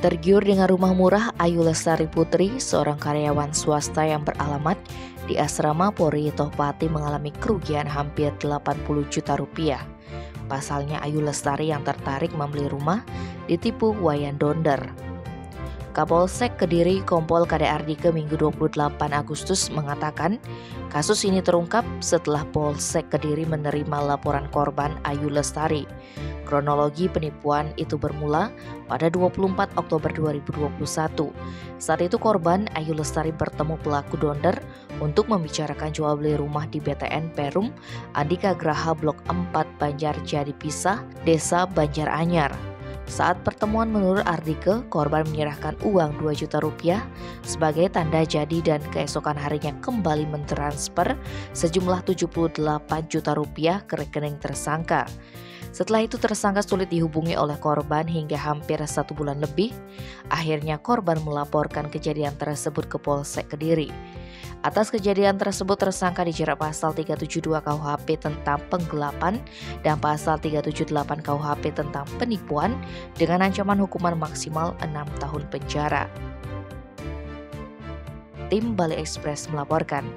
Tergiur dengan rumah murah, Ayu Lestari Putri, seorang karyawan swasta yang beralamat di Asrama Polri Tohpati mengalami kerugian hampir 80 juta rupiah. Pasalnya Ayu Lestari yang tertarik membeli rumah ditipu Wayan Donder. Kapolsek Kediri Kompol KD Ardike Minggu 28 Agustus mengatakan kasus ini terungkap setelah Polsek Kediri menerima laporan korban Ayu Lestari. Kronologi penipuan itu bermula pada 24 Oktober 2021. Saat itu korban Ayu Lestari bertemu pelaku Donder untuk membicarakan jual beli rumah di BTN Perum Andika Graha Blok 4 Banjarjati Pisah, Desa Banjaranyar. Saat pertemuan menurut Ardike, korban menyerahkan uang 2 juta rupiah sebagai tanda jadi dan keesokan harinya kembali mentransfer sejumlah 78 juta rupiah ke rekening tersangka. Setelah itu tersangka sulit dihubungi oleh korban hingga hampir 1 bulan lebih. Akhirnya korban melaporkan kejadian tersebut ke Polsek Kediri. Atas kejadian tersebut tersangka dijerat pasal 372 KUHP tentang penggelapan dan pasal 378 KUHP tentang penipuan dengan ancaman hukuman maksimal 6 tahun penjara. Tim Bali Express melaporkan.